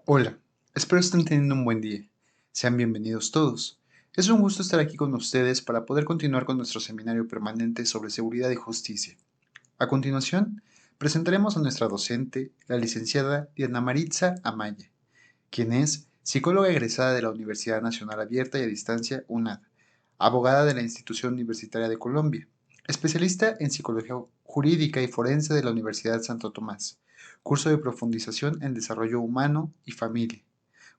Hola, espero estén teniendo un buen día. Sean bienvenidos todos. Es un gusto estar aquí con ustedes para poder continuar con nuestro seminario permanente sobre seguridad y justicia. A continuación, presentaremos a nuestra docente, la licenciada Diana Maritza Amaya, quien es psicóloga egresada de la Universidad Nacional Abierta y a Distancia UNAD, abogada de la Institución Universitaria de Colombia, especialista en psicología jurídica y forense de la Universidad Santo Tomás, curso de profundización en desarrollo humano y familia.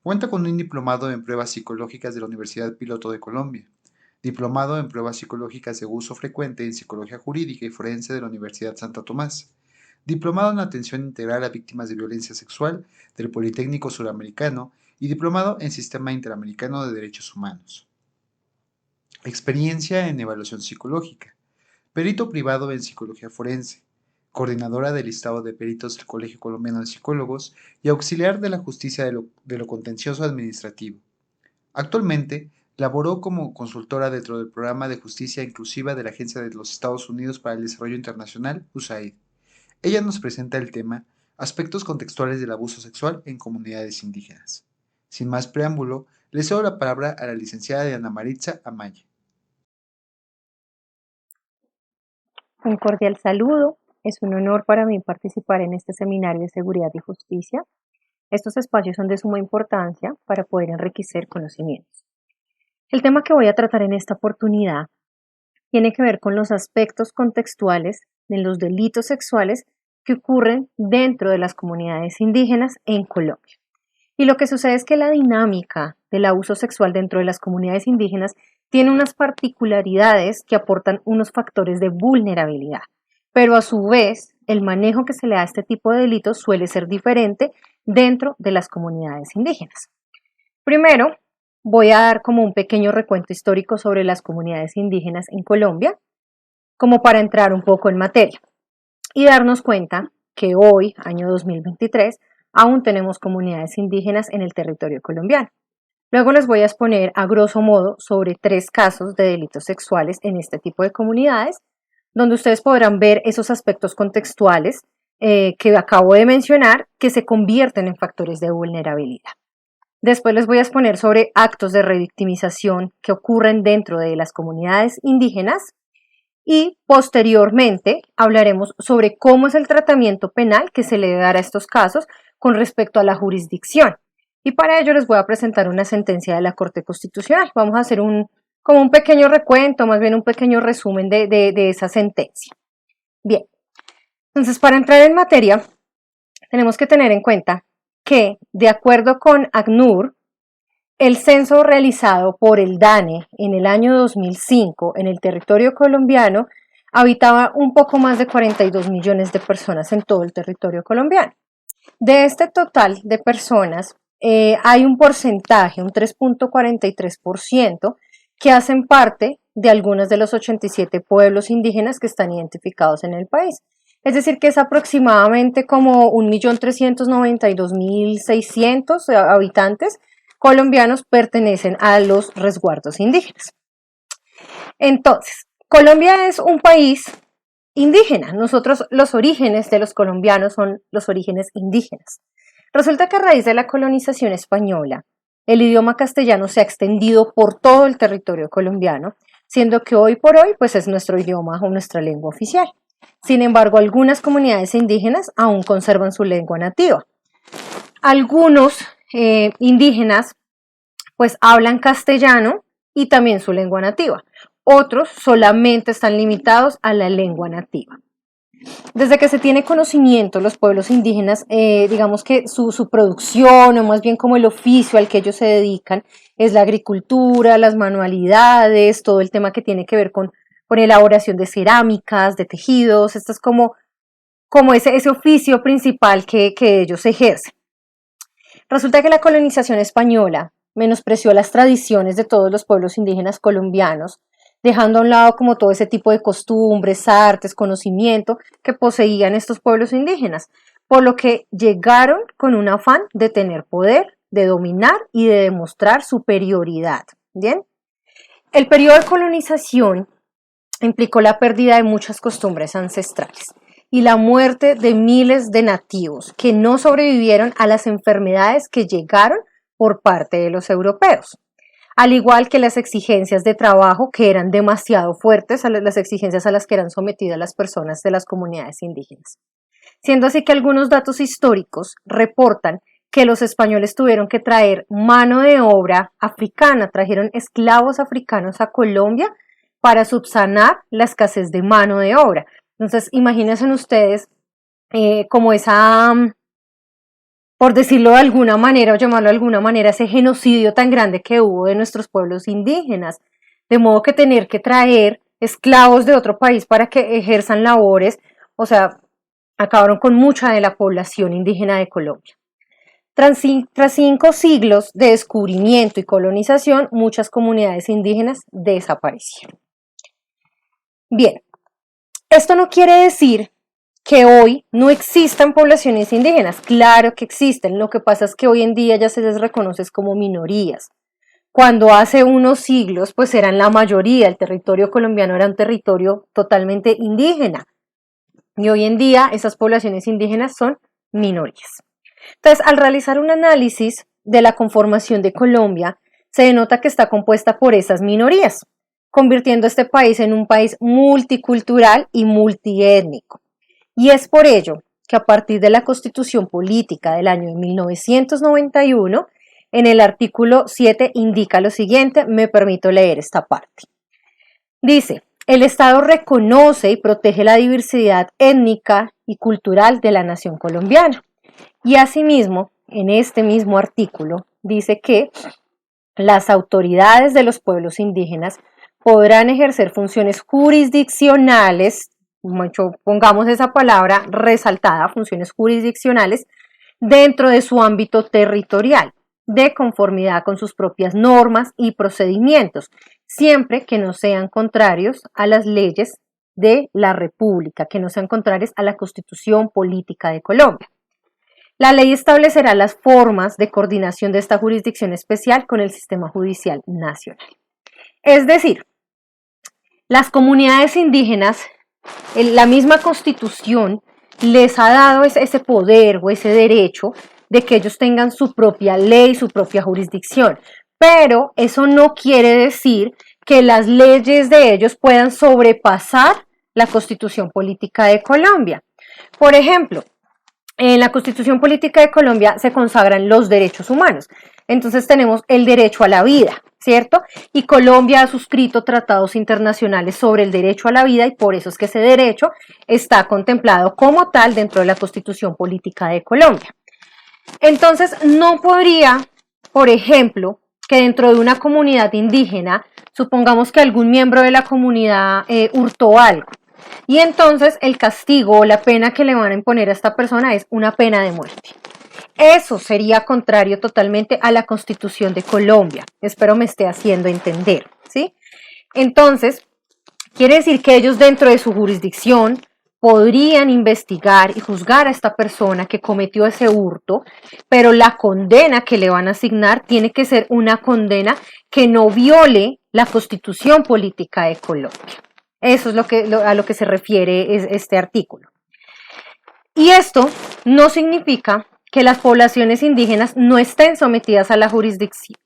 Cuenta con un diplomado en pruebas psicológicas de la Universidad Piloto de Colombia, diplomado en pruebas psicológicas de uso frecuente en psicología jurídica y forense de la Universidad Santo Tomás, diplomado en atención integral a víctimas de violencia sexual del Politécnico Suramericano y diplomado en Sistema Interamericano de Derechos Humanos. Experiencia en evaluación psicológica. Perito privado en psicología forense, coordinadora del listado de peritos del Colegio Colombiano de Psicólogos y auxiliar de la justicia de lo contencioso administrativo. Actualmente, laboró como consultora dentro del Programa de Justicia Inclusiva de la Agencia de los Estados Unidos para el Desarrollo Internacional, USAID. Ella nos presenta el tema Aspectos contextuales del abuso sexual en comunidades indígenas. Sin más preámbulo, le cedo la palabra a la licenciada Diana Maritza Amaya. Un cordial saludo. Es un honor para mí participar en este seminario de seguridad y justicia. Estos espacios son de suma importancia para poder enriquecer conocimientos. El tema que voy a tratar en esta oportunidad tiene que ver con los aspectos contextuales de los delitos sexuales que ocurren dentro de las comunidades indígenas en Colombia. Y lo que sucede es que la dinámica del abuso sexual dentro de las comunidades indígenas tiene unas particularidades que aportan unos factores de vulnerabilidad, pero a su vez el manejo que se le da a este tipo de delitos suele ser diferente dentro de las comunidades indígenas. Primero, voy a dar como un pequeño recuento histórico sobre las comunidades indígenas en Colombia, como para entrar un poco en materia y darnos cuenta que hoy, año 2023, aún tenemos comunidades indígenas en el territorio colombiano. Luego les voy a exponer a grosso modo sobre 3 casos de delitos sexuales en este tipo de comunidades, donde ustedes podrán ver esos aspectos contextuales que acabo de mencionar que se convierten en factores de vulnerabilidad. Después les voy a exponer sobre actos de revictimización que ocurren dentro de las comunidades indígenas y posteriormente hablaremos sobre cómo es el tratamiento penal que se le debe dar a estos casos con respecto a la jurisdicción. Y para ello les voy a presentar una sentencia de la Corte Constitucional. Vamos a hacer como un pequeño recuento, más bien un pequeño resumen de esa sentencia. Bien, entonces para entrar en materia, tenemos que tener en cuenta que, de acuerdo con ACNUR, el censo realizado por el DANE en el año 2005 en el territorio colombiano habitaba un poco más de 42 millones de personas en todo el territorio colombiano. De este total de personas, hay un porcentaje, un 3.43%, que hacen parte de algunos de los 87 pueblos indígenas que están identificados en el país. Es decir, que es aproximadamente como 1.392.600 habitantes colombianos pertenecen a los resguardos indígenas. Entonces, Colombia es un país indígena. Nosotros, los orígenes de los colombianos son los orígenes indígenas. Resulta que a raíz de la colonización española, el idioma castellano se ha extendido por todo el territorio colombiano, siendo que hoy por hoy pues es nuestro idioma o nuestra lengua oficial. Sin embargo, algunas comunidades indígenas aún conservan su lengua nativa. Algunos indígenas pues hablan castellano y también su lengua nativa. Otros solamente están limitados a la lengua nativa. Desde que se tiene conocimiento, los pueblos indígenas, digamos que su producción, o más bien como el oficio al que ellos se dedican, es la agricultura, las manualidades, todo el tema que tiene que ver con elaboración de cerámicas, de tejidos, esto es como ese oficio principal que ellos ejercen. Resulta que la colonización española menospreció las tradiciones de todos los pueblos indígenas colombianos, dejando a un lado como todo ese tipo de costumbres, artes, conocimiento que poseían estos pueblos indígenas, por lo que llegaron con un afán de tener poder, de dominar y de demostrar superioridad. ¿Bien? El periodo de colonización implicó la pérdida de muchas costumbres ancestrales. y la muerte de miles de nativos que no sobrevivieron a las enfermedades que llegaron por parte de los europeos, al igual que las exigencias de trabajo que eran demasiado fuertes, las exigencias a las que eran sometidas las personas de las comunidades indígenas. Siendo así que algunos datos históricos reportan que los españoles tuvieron que traer mano de obra africana, trajeron esclavos africanos a Colombia para subsanar la escasez de mano de obra. Entonces, imagínense ustedes como esa, por decirlo de alguna manera o llamarlo de alguna manera, ese genocidio tan grande que hubo de nuestros pueblos indígenas. De modo que tener que traer esclavos de otro país para que ejerzan labores, o sea, acabaron con mucha de la población indígena de Colombia. Tras 5 siglos de descubrimiento y colonización, muchas comunidades indígenas desaparecieron. Bien, esto no quiere decir que hoy no existan poblaciones indígenas. Claro que existen, lo que pasa es que hoy en día ya se les reconoce como minorías. Cuando hace unos siglos pues eran la mayoría, el territorio colombiano era un territorio totalmente indígena. Y hoy en día esas poblaciones indígenas son minorías. Entonces, al realizar un análisis de la conformación de Colombia, se denota que está compuesta por esas minorías, convirtiendo este país en un país multicultural y multiétnico. Y es por ello que a partir de la Constitución Política del año 1991, en el artículo 7 indica lo siguiente, me permito leer esta parte. Dice, el Estado reconoce y protege la diversidad étnica y cultural de la nación colombiana. Y asimismo, en este mismo artículo, dice que las autoridades de los pueblos indígenas podrán ejercer funciones jurisdiccionales, pongamos esa palabra resaltada, funciones jurisdiccionales, dentro de su ámbito territorial, de conformidad con sus propias normas y procedimientos, siempre que no sean contrarios a las leyes de la República, que no sean contrarios a la Constitución Política de Colombia. La ley establecerá las formas de coordinación de esta jurisdicción especial con el sistema judicial nacional. Es decir, las comunidades indígenas, la misma Constitución les ha dado ese poder o ese derecho de que ellos tengan su propia ley, su propia jurisdicción, pero eso no quiere decir que las leyes de ellos puedan sobrepasar la Constitución Política de Colombia. Por ejemplo, en la Constitución Política de Colombia se consagran los derechos humanos. Entonces tenemos el derecho a la vida, ¿cierto? Y Colombia ha suscrito tratados internacionales sobre el derecho a la vida y por eso es que ese derecho está contemplado como tal dentro de la Constitución Política de Colombia. Entonces no podría, por ejemplo, que dentro de una comunidad indígena, supongamos que algún miembro de la comunidad hurtó algo. Y entonces el castigo o la pena que le van a imponer a esta persona es una pena de muerte. Eso sería contrario totalmente a la Constitución de Colombia. Espero me esté haciendo entender, ¿sí? Entonces, quiere decir que ellos dentro de su jurisdicción podrían investigar y juzgar a esta persona que cometió ese hurto, pero la condena que le van a asignar tiene que ser una condena que no viole la Constitución Política de Colombia. Eso es a lo que se refiere este artículo. Y esto no significa que las poblaciones indígenas no estén sometidas a la jurisdicción.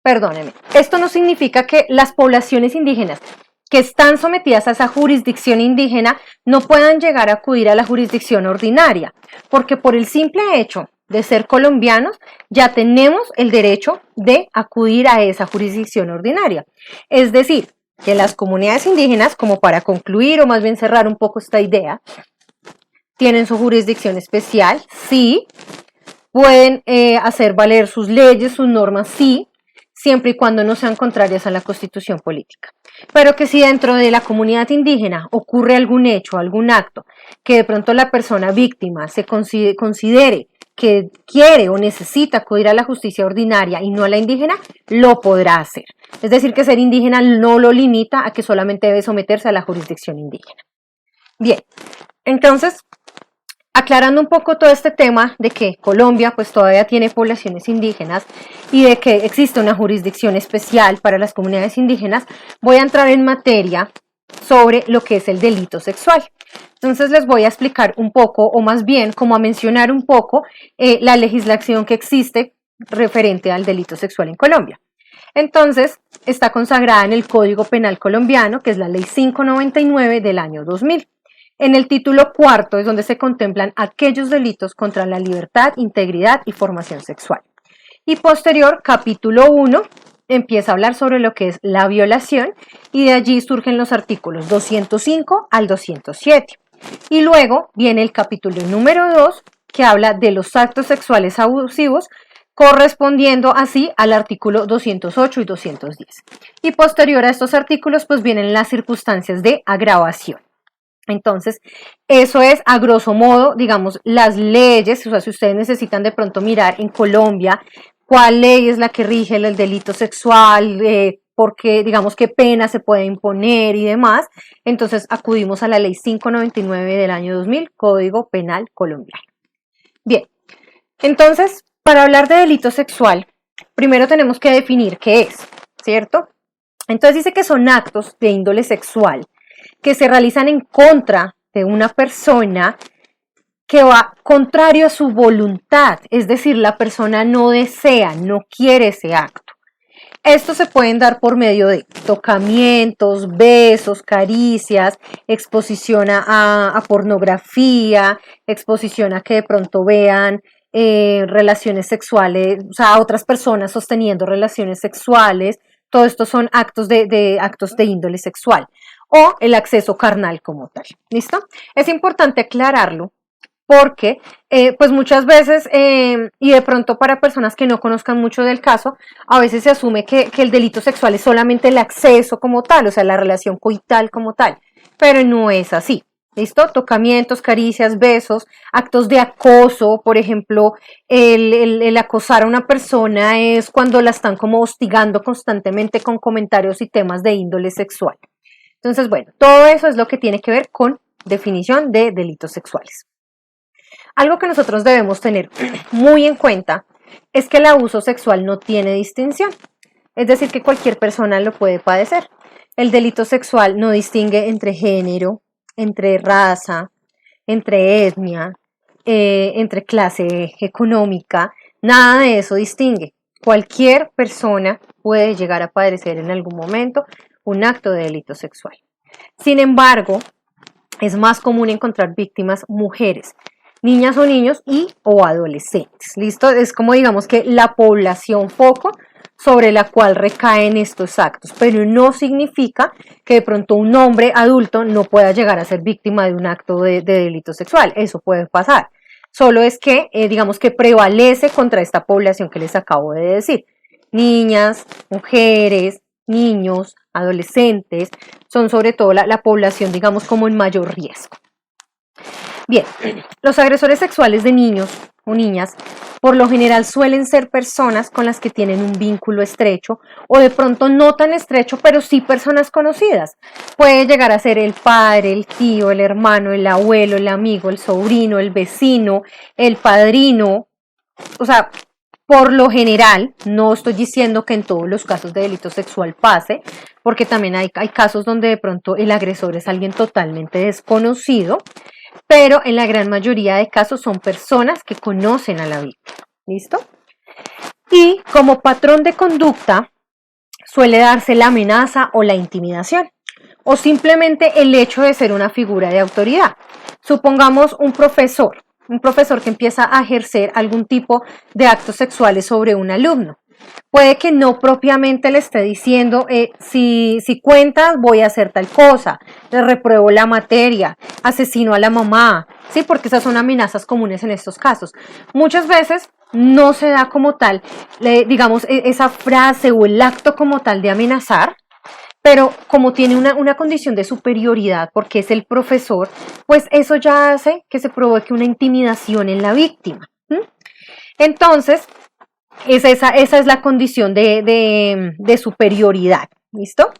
Perdónenme, esto no significa que las poblaciones indígenas que están sometidas a esa jurisdicción indígena no puedan llegar a acudir a la jurisdicción ordinaria, porque por el simple hecho de ser colombianos ya tenemos el derecho de acudir a esa jurisdicción ordinaria. Es decir, que las comunidades indígenas, como para concluir o más bien cerrar un poco esta idea, tienen su jurisdicción especial, sí, pueden hacer valer sus leyes, sus normas, sí, siempre y cuando no sean contrarias a la Constitución Política. Pero que si dentro de la comunidad indígena ocurre algún hecho, algún acto, que de pronto la persona víctima se considere que quiere o necesita acudir a la justicia ordinaria y no a la indígena, lo podrá hacer. Es decir, que ser indígena no lo limita a que solamente debe someterse a la jurisdicción indígena. Bien, entonces, aclarando un poco todo este tema de que Colombia pues todavía tiene poblaciones indígenas y de que existe una jurisdicción especial para las comunidades indígenas, voy a entrar en materia sobre lo que es el delito sexual. Entonces les voy a explicar un poco, o más bien como a mencionar un poco la legislación que existe referente al delito sexual en Colombia. Entonces, está consagrada en el Código Penal colombiano, que es la Ley 599 del año 2000. En el título cuarto es donde se contemplan aquellos delitos contra la libertad, integridad y formación sexual. Y posterior, capítulo 1, empieza a hablar sobre lo que es la violación y de allí surgen los artículos 205 al 207. Y luego viene el capítulo número 2, que habla de los actos sexuales abusivos, correspondiendo así al artículo 208 y 210. Y posterior a estos artículos, pues vienen las circunstancias de agravación. Entonces, eso es a grosso modo, digamos, las leyes. O sea, si ustedes necesitan de pronto mirar en Colombia cuál ley es la que rige el delito sexual, porque, digamos, qué pena se puede imponer y demás, entonces acudimos a la Ley 599 del año 2000, Código Penal colombiano. Bien, entonces, para hablar de delito sexual, primero tenemos que definir qué es, ¿cierto? Entonces dice que son actos de índole sexual que se realizan en contra de una persona que va contrario a su voluntad, es decir, la persona no desea, no quiere ese acto. Estos se pueden dar por medio de tocamientos, besos, caricias, exposición a pornografía, exposición a que de pronto vean relaciones sexuales, o sea, a otras personas sosteniendo relaciones sexuales. Todo esto son actos actos de índole sexual o el acceso carnal como tal. ¿Listo? Es importante aclararlo porque pues muchas veces, y de pronto para personas que no conozcan mucho del caso, a veces se asume que el delito sexual es solamente el acceso como tal, o sea, la relación coital como tal, pero no es así. ¿Listo? Tocamientos, caricias, besos, actos de acoso, por ejemplo, el acosar a una persona es cuando la están como hostigando constantemente con comentarios y temas de índole sexual. Entonces, bueno, todo eso es lo que tiene que ver con definición de delitos sexuales. Algo que nosotros debemos tener muy en cuenta es que el abuso sexual no tiene distinción, es decir, que cualquier persona lo puede padecer. El delito sexual no distingue entre género, entre raza, entre etnia, entre clase económica, nada de eso distingue. Cualquier persona puede llegar a padecer en algún momento un acto de delito sexual. Sin embargo, es más común encontrar víctimas mujeres, niñas o niños y o adolescentes. ¿Listo? Es como digamos que la población foco sobre la cual recaen estos actos, pero no significa que de pronto un hombre adulto no pueda llegar a ser víctima de un acto de delito sexual. Eso puede pasar. Solo es que, digamos que prevalece contra esta población que les acabo de decir. Niñas, mujeres, niños, adolescentes, son sobre todo la población, digamos, como en mayor riesgo. Bien, los agresores sexuales de niños o niñas por lo general suelen ser personas con las que tienen un vínculo estrecho o de pronto no tan estrecho, pero sí personas conocidas. Puede llegar a ser el padre, el tío, el hermano, el abuelo, el amigo, el sobrino, el vecino, el padrino. O sea, por lo general, no estoy diciendo que en todos los casos de delito sexual pase, porque también hay casos donde de pronto el agresor es alguien totalmente desconocido, pero en la gran mayoría de casos son personas que conocen a la víctima. ¿Listo? Y como patrón de conducta suele darse la amenaza o la intimidación, o simplemente el hecho de ser una figura de autoridad. Supongamos un profesor que empieza a ejercer algún tipo de actos sexuales sobre un alumno. Puede que no propiamente le esté diciendo, si cuentas voy a hacer tal cosa, le repruebo la materia, asesino a la mamá, ¿sí? Porque esas son amenazas comunes en estos casos. Muchas veces no se da como tal, digamos, esa frase o el acto como tal de amenazar, pero como tiene una condición de superioridad porque es el profesor, pues eso ya hace que se provoque una intimidación en la víctima. Entonces, esa es la condición de superioridad. ¿Listo?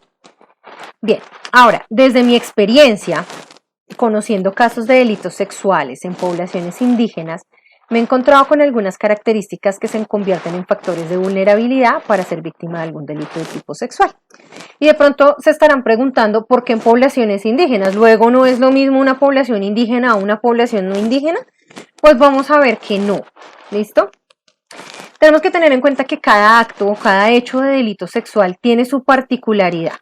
Bien, ahora, desde mi experiencia, conociendo casos de delitos sexuales en poblaciones indígenas, me he encontrado con algunas características que se convierten en factores de vulnerabilidad para ser víctima de algún delito de tipo sexual. Y de pronto se estarán preguntando por qué en poblaciones indígenas. Luego no es lo mismo una población indígena a una población no indígena. Pues vamos a ver que no. ¿Listo? Tenemos que tener en cuenta que cada acto o cada hecho de delito sexual tiene su particularidad.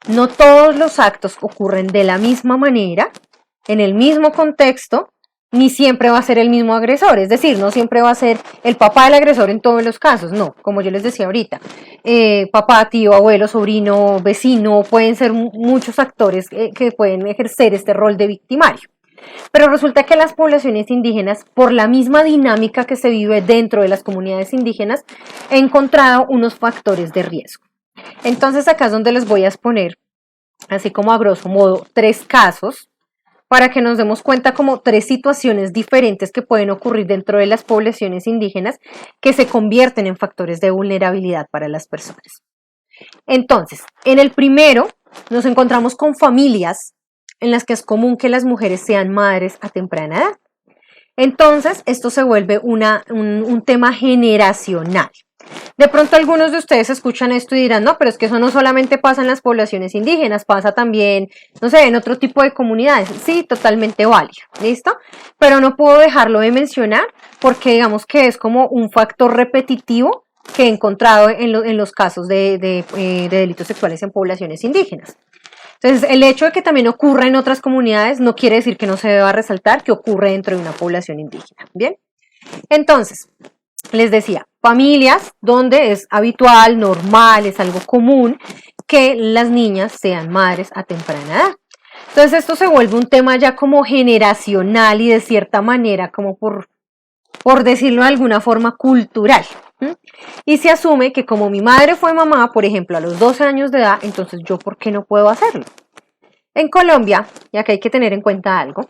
No todos los actos ocurren de la misma manera, en el mismo contexto, ni siempre va a ser el mismo agresor, es decir, no siempre va a ser el papá del agresor en todos los casos, no, como yo les decía ahorita, papá, tío, abuelo, sobrino, vecino, pueden ser muchos actores que pueden ejercer este rol de victimario. Pero resulta que las poblaciones indígenas, por la misma dinámica que se vive dentro de las comunidades indígenas, he encontrado unos factores de riesgo. Entonces acá es donde les voy a exponer, así como a grosso modo, 3 casos para que nos demos cuenta como 3 situaciones diferentes que pueden ocurrir dentro de las poblaciones indígenas que se convierten en factores de vulnerabilidad para las personas. Entonces, en el primero nos encontramos con familias en las que es común que las mujeres sean madres a temprana edad. Entonces, esto se vuelve un tema generacional. De pronto algunos de ustedes escuchan esto y dirán, no, pero es que eso no solamente pasa en las poblaciones indígenas, pasa también, no sé, en otro tipo de comunidades. Sí, totalmente válido, ¿listo? Pero no puedo dejarlo de mencionar porque digamos que es como un factor repetitivo que he encontrado en los casos de delitos sexuales en poblaciones indígenas. Entonces, el hecho de que también ocurra en otras comunidades no quiere decir que no se deba resaltar que ocurre dentro de una población indígena. Bien, entonces, les decía, familias donde es habitual, normal, es algo común que las niñas sean madres a temprana edad. Entonces, esto se vuelve un tema ya como generacional y de cierta manera como por decirlo de alguna forma cultural. Y se asume que como mi madre fue mamá, por ejemplo, a los 12 años de edad, entonces yo, ¿por qué no puedo hacerlo? En Colombia, y acá hay que tener en cuenta algo,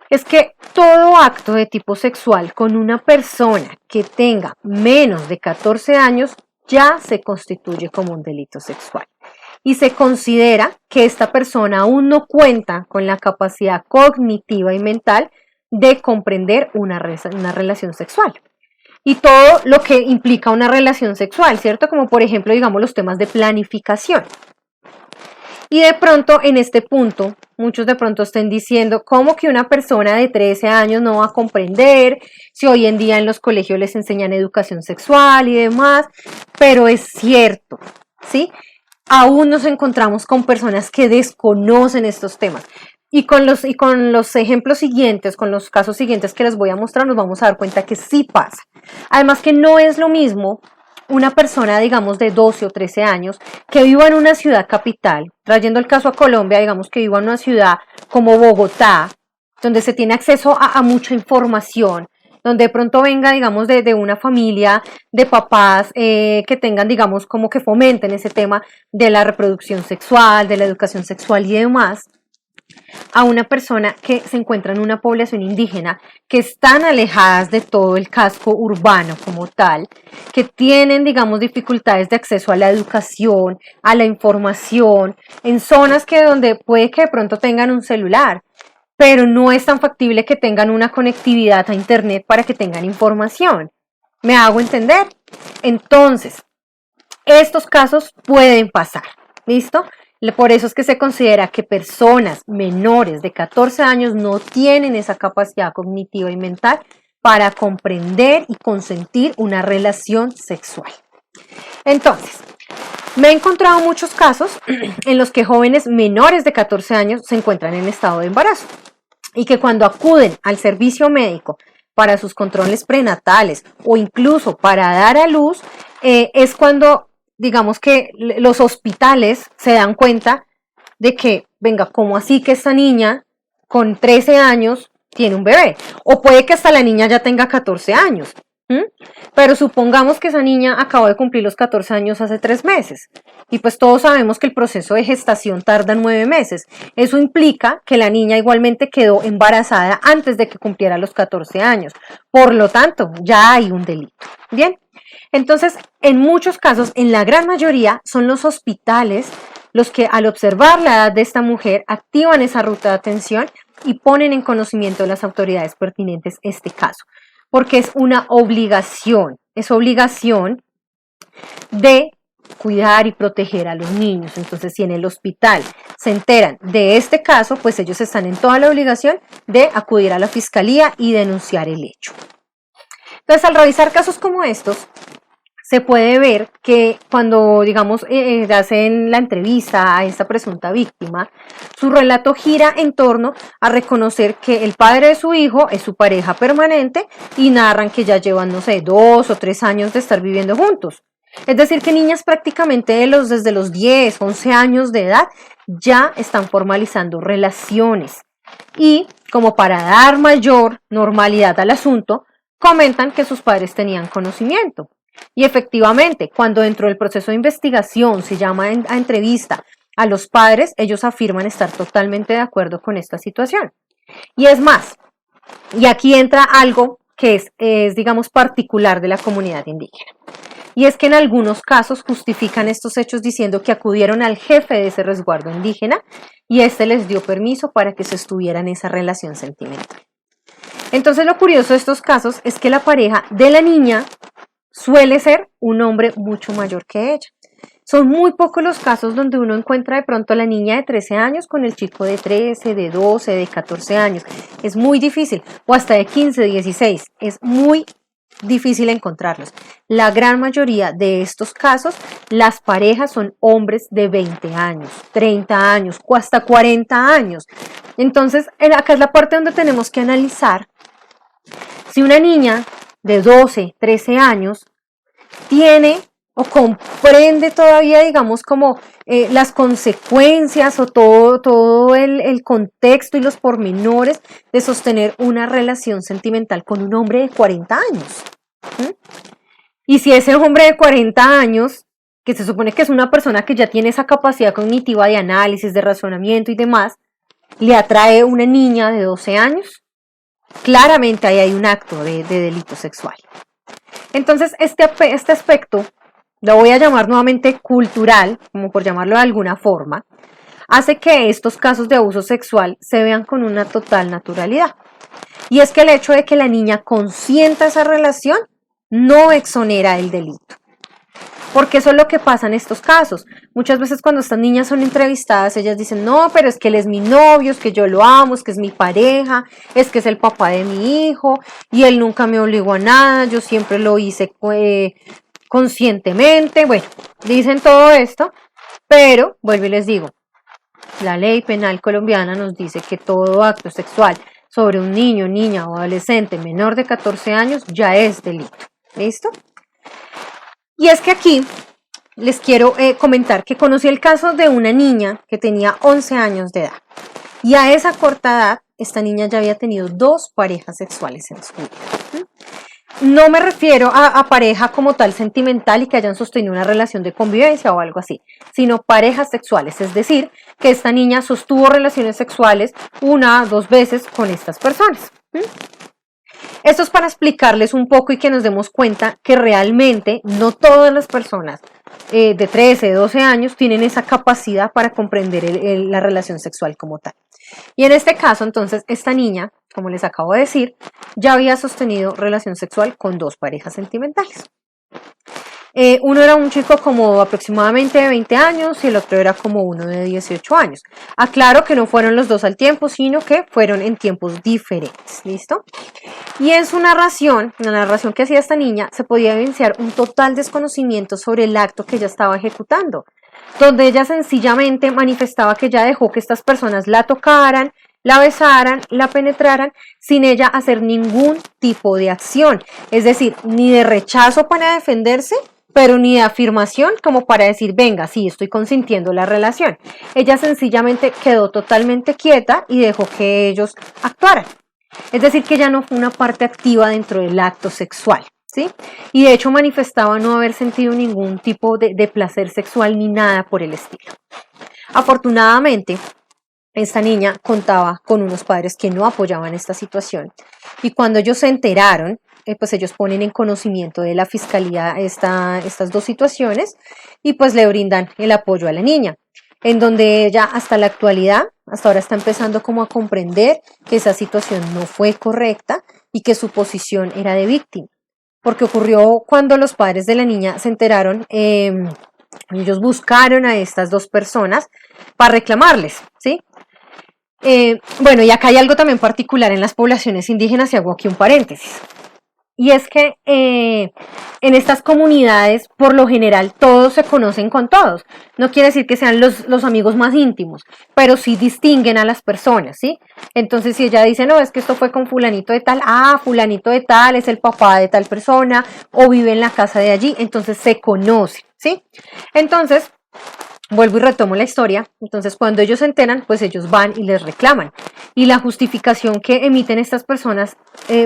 es que todo acto de tipo sexual con una persona que tenga menos de 14 años ya se constituye como un delito sexual. Y se considera que esta persona aún no cuenta con la capacidad cognitiva y mental de comprender una relación sexual. Y todo lo que implica una relación sexual, ¿cierto? Como por ejemplo, digamos, los temas de planificación. Y de pronto, en este punto, muchos de pronto estén diciendo, ¿cómo que una persona de 13 años no va a comprender? Si hoy en día en los colegios les enseñan educación sexual y demás, pero es cierto, ¿sí? Aún nos encontramos con personas que desconocen estos temas. Y con los ejemplos siguientes, con los casos siguientes que les voy a mostrar, nos vamos a dar cuenta que sí pasa. Además que no es lo mismo una persona, digamos, de 12 o 13 años que viva en una ciudad capital, trayendo el caso a Colombia, digamos que viva en una ciudad como Bogotá, donde se tiene acceso a mucha información, donde de pronto venga, digamos, de una familia de papás que tengan, digamos, como que fomenten ese tema de la reproducción sexual, de la educación sexual y demás, a una persona que se encuentra en una población indígena que están alejadas de todo el casco urbano como tal, que tienen, digamos, dificultades de acceso a la educación, a la información, en zonas que donde puede que de pronto tengan un celular, pero no es tan factible que tengan una conectividad a internet para que tengan información. ¿Me hago entender? Entonces, estos casos pueden pasar, ¿listo? Por eso es que se considera que personas menores de 14 años no tienen esa capacidad cognitiva y mental para comprender y consentir una relación sexual. Entonces, me he encontrado muchos casos en los que jóvenes menores de 14 años se encuentran en estado de embarazo y que cuando acuden al servicio médico para sus controles prenatales o incluso para dar a luz, es cuando digamos que los hospitales se dan cuenta de que, venga, ¿cómo así que esta niña con 13 años tiene un bebé? O puede que hasta la niña ya tenga 14 años. Pero supongamos que esa niña acabó de cumplir los 14 años hace 3 meses. Y pues todos sabemos que el proceso de gestación tarda 9 meses. Eso implica que la niña igualmente quedó embarazada antes de que cumpliera los 14 años. Por lo tanto, ya hay un delito. Bien. Entonces, en muchos casos, en la gran mayoría, son los hospitales los que al observar la edad de esta mujer activan esa ruta de atención y ponen en conocimiento de las autoridades pertinentes este caso. porque es una obligación, es obligación de cuidar y proteger a los niños. Entonces, si en el hospital se enteran de este caso, pues ellos están en toda la obligación de acudir a la fiscalía y denunciar el hecho. Entonces, al revisar casos como estos, se puede ver que cuando, digamos, hacen la entrevista a esta presunta víctima, su relato gira en torno a reconocer que el padre de su hijo es su pareja permanente y narran que ya llevan, no sé, 2 o 3 años de estar viviendo juntos. Es decir, que niñas prácticamente desde los 10, 11 años de edad ya están formalizando relaciones. Y como para dar mayor normalidad al asunto, comentan que sus padres tenían conocimiento. Y efectivamente, cuando dentro del proceso de investigación se llama a entrevista a los padres, ellos afirman estar totalmente de acuerdo con esta situación. Y es más, y aquí entra algo que es digamos, particular de la comunidad indígena. Y es que en algunos casos justifican estos hechos diciendo que acudieron al jefe de ese resguardo indígena y éste les dio permiso para que se estuviera en esa relación sentimental. Entonces, lo curioso de estos casos es que la pareja de la niña suele ser un hombre mucho mayor que ella. Son muy pocos los casos donde uno encuentra de pronto a la niña de 13 años con el chico de 13, de 12, de 14 años. Es muy difícil. O hasta de 15, 16. Es muy difícil encontrarlos. La gran mayoría de estos casos, las parejas son hombres de 20 años, 30 años, o hasta 40 años. Entonces, acá es la parte donde tenemos que analizar si una niña de 12, 13 años tiene o comprende todavía, digamos, como las consecuencias o todo el contexto y los pormenores de sostener una relación sentimental con un hombre de 40 años. ¿Mm? Y si ese hombre de 40 años, que se supone que es una persona que ya tiene esa capacidad cognitiva de análisis, de razonamiento y demás, le atrae una niña de 12 años, claramente ahí hay un acto de delito sexual. Entonces, este aspecto, lo voy a llamar nuevamente cultural, como por llamarlo de alguna forma, hace que estos casos de abuso sexual se vean con una total naturalidad. Y es que el hecho de que la niña consienta esa relación no exonera el delito. Porque eso es lo que pasa en estos casos. Muchas veces cuando estas niñas son entrevistadas, ellas dicen, no, pero es que él es mi novio, es que yo lo amo, es que es mi pareja, es que es el papá de mi hijo, y él nunca me obligó a nada, yo siempre lo hice conscientemente. Bueno, dicen todo esto, pero, vuelvo y les digo, la ley penal colombiana nos dice que todo acto sexual sobre un niño, niña o adolescente menor de 14 años ya es delito. ¿Listo? Y es que aquí les quiero comentar que conocí el caso de una niña que tenía 11 años de edad. Y a esa corta edad, esta niña ya había tenido 2 parejas sexuales en su vida. No me refiero a pareja como tal sentimental y que hayan sostenido una relación de convivencia o algo así, sino parejas sexuales. Es decir, que esta niña sostuvo relaciones sexuales 1 o 2 veces con estas personas. Esto es para explicarles un poco y que nos demos cuenta que realmente no todas las personas de 13, 12 años tienen esa capacidad para comprender la relación sexual como tal. Y en este caso, entonces, esta niña, como les acabo de decir, ya había sostenido relación sexual con 2 parejas sentimentales. Uno era un chico como aproximadamente de 20 años y el otro era como uno de 18 años. Aclaro que no fueron los 2 al tiempo, sino que fueron en tiempos diferentes. ¿Listo? Y en su narración, en la narración que hacía esta niña, se podía evidenciar un total desconocimiento sobre el acto que ella estaba ejecutando, donde ella sencillamente manifestaba que ya dejó que estas personas la tocaran, la besaran, la penetraran, sin ella hacer ningún tipo de acción. Es decir, ni de rechazo para defenderse, pero ni de afirmación como para decir, venga, sí, estoy consintiendo la relación. Ella sencillamente quedó totalmente quieta y dejó que ellos actuaran. Es decir, que ella no fue una parte activa dentro del acto sexual, ¿sí? Y de hecho manifestaba no haber sentido ningún tipo de placer sexual ni nada por el estilo. Afortunadamente, esta niña contaba con unos padres que no apoyaban esta situación y cuando ellos se enteraron, pues ellos ponen en conocimiento de la fiscalía estas 2 situaciones y pues le brindan el apoyo a la niña, en donde ella hasta la actualidad, hasta ahora está empezando como a comprender que esa situación no fue correcta y que su posición era de víctima. Porque ocurrió cuando los padres de la niña se enteraron, ellos buscaron a estas dos personas para reclamarles, ¿sí? Bueno, y acá hay algo también particular en las poblaciones indígenas, y hago aquí un paréntesis. Y es que en estas comunidades, por lo general, todos se conocen con todos. No quiere decir que sean los amigos más íntimos, pero sí distinguen a las personas, ¿sí? Entonces, si ella dice, no, es que esto fue con fulanito de tal, fulanito de tal es el papá de tal persona, o vive en la casa de allí, entonces se conoce, ¿sí? Entonces, vuelvo y retomo la historia. Entonces, cuando ellos se enteran, pues ellos van y les reclaman. Y la justificación que emiten estas personas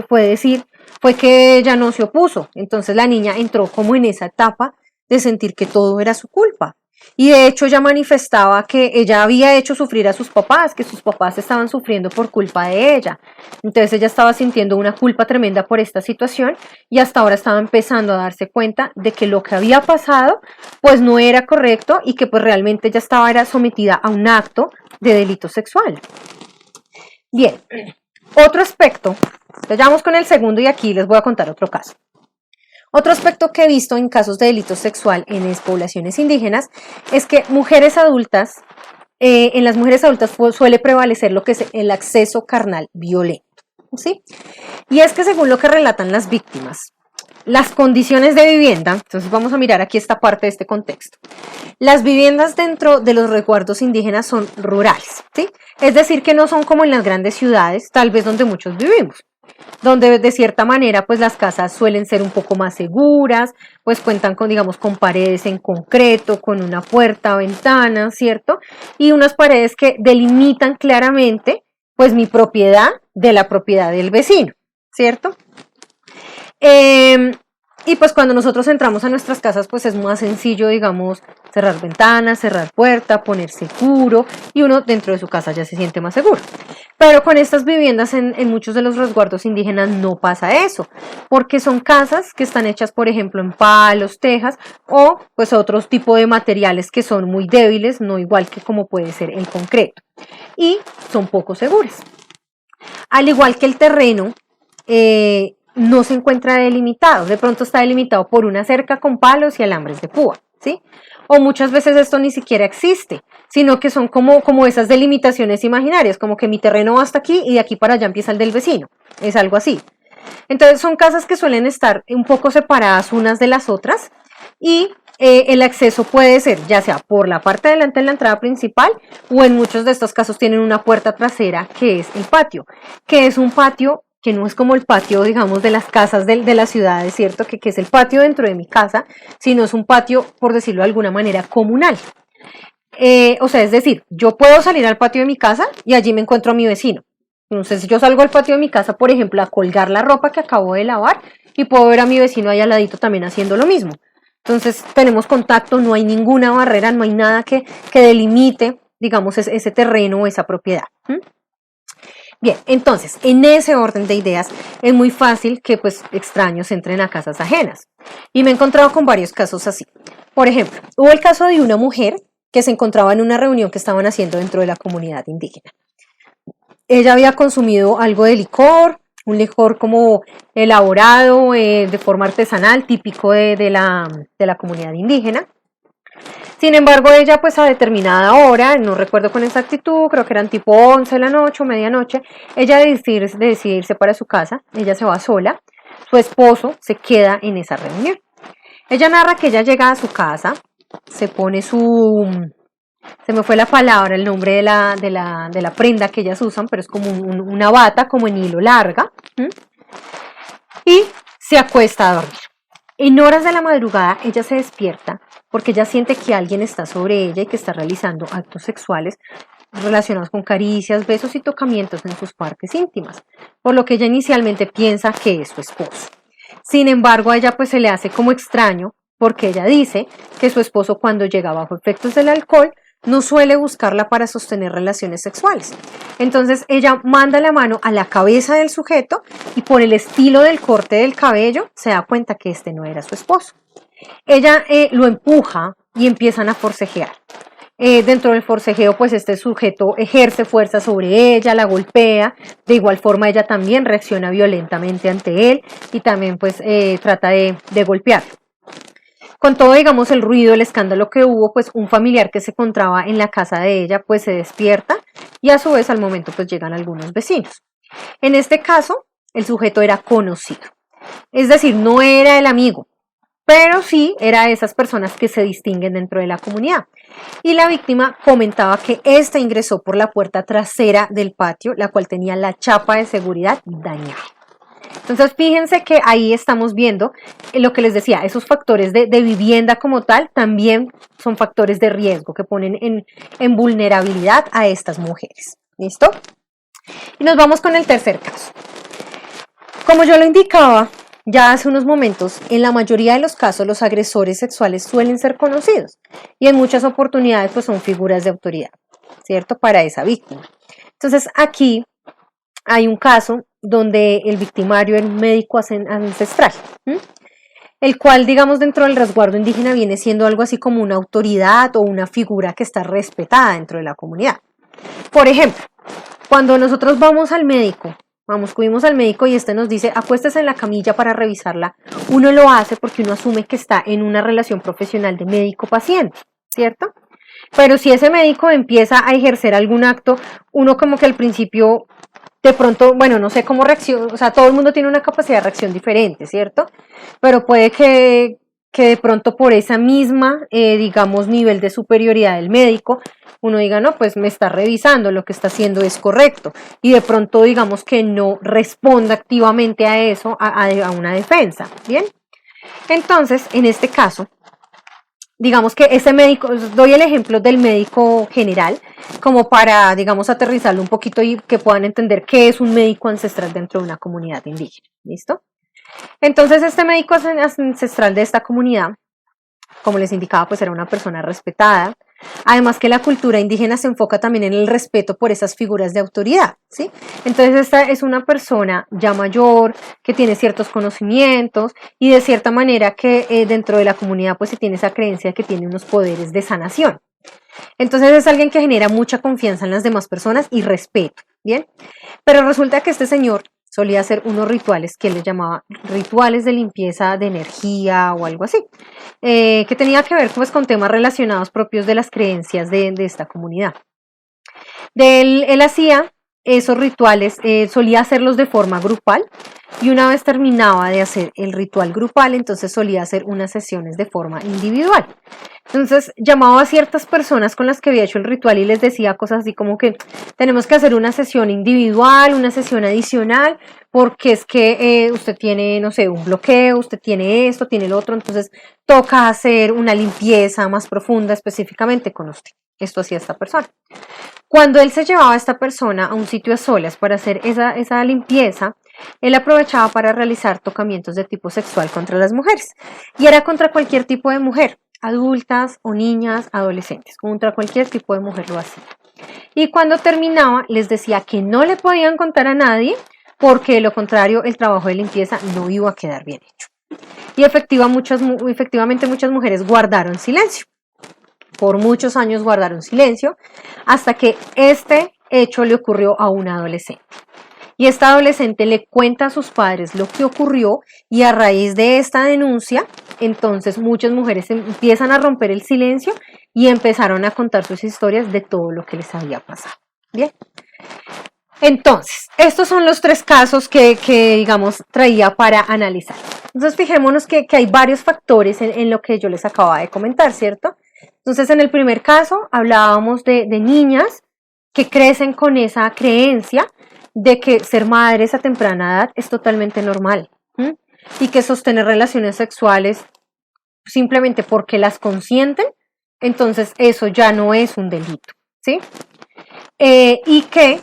fue que ella no se opuso. Entonces la niña entró como en esa etapa de sentir que todo era su culpa. Y de hecho ella manifestaba que ella había hecho sufrir a sus papás, que sus papás estaban sufriendo por culpa de ella. Entonces ella estaba sintiendo una culpa tremenda por esta situación y hasta ahora estaba empezando a darse cuenta de que lo que había pasado pues no era correcto y que pues realmente ella era sometida a un acto de delito sexual. Bien, otro aspecto, vayamos con el segundo y aquí les voy a contar otro caso. Otro aspecto que he visto en casos de delito sexual en las poblaciones indígenas es que mujeres adultas, en las mujeres adultas suele prevalecer lo que es el acceso carnal violento, ¿sí? Y es que según lo que relatan las víctimas, las condiciones de vivienda, entonces vamos a mirar aquí esta parte de este contexto. Las viviendas dentro de los resguardos indígenas son rurales, ¿sí? Es decir, que no son como en las grandes ciudades, tal vez donde muchos vivimos, donde de cierta manera pues las casas suelen ser un poco más seguras, pues cuentan con, digamos, con paredes en concreto, con una puerta, ventana, ¿cierto? Y unas paredes que delimitan claramente pues mi propiedad de la propiedad del vecino, ¿cierto? Y pues cuando nosotros entramos a nuestras casas, pues es más sencillo, digamos, cerrar ventanas, cerrar puerta, poner seguro, y uno dentro de su casa ya se siente más seguro. Pero con estas viviendas en muchos de los resguardos indígenas no pasa eso, porque son casas que están hechas, por ejemplo, en palos, tejas, o pues otros tipos de materiales que son muy débiles, no igual que como puede ser el concreto, y son poco seguras. Al igual que el terreno, no se encuentra delimitado, de pronto está delimitado por una cerca con palos y alambres de púa, ¿sí? O muchas veces esto ni siquiera existe, sino que son como esas delimitaciones imaginarias, como que mi terreno va hasta aquí y de aquí para allá empieza el del vecino, es algo así. Entonces son casas que suelen estar un poco separadas unas de las otras y el acceso puede ser ya sea por la parte de delante de la entrada principal o en muchos de estos casos tienen una puerta trasera que es el patio, que es un patio que no es como el patio, digamos, de las casas de las ciudades, ¿cierto? Que es el patio dentro de mi casa, sino es un patio, por decirlo de alguna manera, comunal. O sea, es decir, yo puedo salir al patio de mi casa y allí me encuentro a mi vecino. Entonces yo salgo al patio de mi casa, por ejemplo, a colgar la ropa que acabo de lavar y puedo ver a mi vecino ahí al ladito también haciendo lo mismo. Entonces tenemos contacto, no hay ninguna barrera, no hay nada que delimite, digamos, ese terreno o esa propiedad. Bien, entonces, en ese orden de ideas, es muy fácil que pues extraños entren a casas ajenas. Y me he encontrado con varios casos así. Por ejemplo, hubo el caso de una mujer que se encontraba en una reunión que estaban haciendo dentro de la comunidad indígena. Ella había consumido algo de licor, un licor como elaborado de forma artesanal, típico de la comunidad indígena. Sin embargo, ella pues a determinada hora, no recuerdo con exactitud, creo que eran tipo 11 de la noche o medianoche, ella decide irse para su casa, ella se va sola, su esposo se queda en esa reunión. Ella narra que ella llega a su casa, se pone se me fue la palabra, el nombre de la prenda que ellas usan, pero es como una bata, como en hilo larga, y se acuesta a dormir. En horas de la madrugada ella se despierta porque ella siente que alguien está sobre ella y que está realizando actos sexuales relacionados con caricias, besos y tocamientos en sus partes íntimas, por lo que ella inicialmente piensa que es su esposo. Sin embargo, a ella pues se le hace como extraño porque ella dice que su esposo cuando llega bajo efectos del alcohol no suele buscarla para sostener relaciones sexuales. Entonces ella manda la mano a la cabeza del sujeto y por el estilo del corte del cabello se da cuenta que este no era su esposo. Ella lo empuja y empiezan a forcejear. Dentro del forcejeo, pues este sujeto ejerce fuerza sobre ella, la golpea, de igual forma ella también reacciona violentamente ante él y también pues trata de golpear. Con todo, digamos, el ruido, el escándalo que hubo, pues un familiar que se encontraba en la casa de ella, pues se despierta y a su vez al momento pues llegan algunos vecinos. En este caso, el sujeto era conocido, es decir, no era el amigo, pero sí era de esas personas que se distinguen dentro de la comunidad. Y la víctima comentaba que ésta ingresó por la puerta trasera del patio, la cual tenía la chapa de seguridad dañada. Entonces, fíjense que ahí estamos viendo lo que les decía, esos factores de vivienda como tal también son factores de riesgo que ponen en vulnerabilidad a estas mujeres. ¿Listo? Y nos vamos con el tercer caso. Como yo lo indicaba ya hace unos momentos, en la mayoría de los casos los agresores sexuales suelen ser conocidos y en muchas oportunidades pues son figuras de autoridad, ¿cierto? Para esa víctima. Entonces aquí hay un caso donde el victimario era un médico ancestral, el cual, digamos, dentro del resguardo indígena viene siendo algo así como una autoridad o una figura que está respetada dentro de la comunidad. Por ejemplo, cuando nosotros vamos al médico, acudimos al médico y este nos dice, acuéstese en la camilla para revisarla, uno lo hace porque uno asume que está en una relación profesional de médico-paciente, ¿cierto? Pero si ese médico empieza a ejercer algún acto, uno como que al principio, de pronto, bueno, no sé cómo reacciona, o sea, todo el mundo tiene una capacidad de reacción diferente, ¿cierto? Pero puede que de pronto por esa misma, digamos, nivel de superioridad del médico, uno diga, no, pues me está revisando, lo que está haciendo es correcto. Y de pronto, digamos que no responda activamente a eso, a una defensa, ¿bien? Entonces, en este caso, digamos que ese médico, doy el ejemplo del médico general, como para, digamos, aterrizarlo un poquito y que puedan entender qué es un médico ancestral dentro de una comunidad indígena, ¿listo? Entonces, este médico ancestral de esta comunidad, como les indicaba, pues era una persona respetada. Además que la cultura indígena se enfoca también en el respeto por esas figuras de autoridad, ¿sí? Entonces esta es una persona ya mayor, que tiene ciertos conocimientos y de cierta manera que dentro de la comunidad pues se tiene esa creencia de que tiene unos poderes de sanación. Entonces es alguien que genera mucha confianza en las demás personas y respeto, ¿bien? Pero resulta que este señor solía hacer unos rituales que él les llamaba rituales de limpieza de energía o algo así, que tenía que ver pues con temas relacionados propios de las creencias de esta comunidad. Él hacía esos rituales, solía hacerlos de forma grupal y una vez terminaba de hacer el ritual grupal, entonces solía hacer unas sesiones de forma individual. Entonces llamaba a ciertas personas con las que había hecho el ritual y les decía cosas así como que tenemos que hacer una sesión individual, una sesión adicional, porque es que usted tiene, no sé, un bloqueo, usted tiene esto, tiene el otro, entonces toca hacer una limpieza más profunda específicamente con usted. Esto hacía esta persona. Cuando él se llevaba a esta persona a un sitio a solas para hacer esa limpieza, él aprovechaba para realizar tocamientos de tipo sexual contra las mujeres. Y era contra cualquier tipo de mujer, adultas o niñas, adolescentes, contra cualquier tipo de mujer lo hacía. Y cuando terminaba, les decía que no le podían contar a nadie, porque de lo contrario, el trabajo de limpieza no iba a quedar bien hecho. Y efectivamente muchas mujeres guardaron silencio. Por muchos años guardaron silencio, hasta que este hecho le ocurrió a una adolescente. Y esta adolescente le cuenta a sus padres lo que ocurrió y a raíz de esta denuncia, entonces muchas mujeres empiezan a romper el silencio y empezaron a contar sus historias de todo lo que les había pasado. Bien. Entonces, estos son los tres casos que digamos, traía para analizar. Entonces, fijémonos que hay varios factores en lo que yo les acababa de comentar, ¿cierto? Entonces, en el primer caso, hablábamos de niñas que crecen con esa creencia de que ser madres a temprana edad es totalmente normal, ¿sí? Y que sostener relaciones sexuales simplemente porque las consienten, entonces eso ya no es un delito, ¿sí? Y que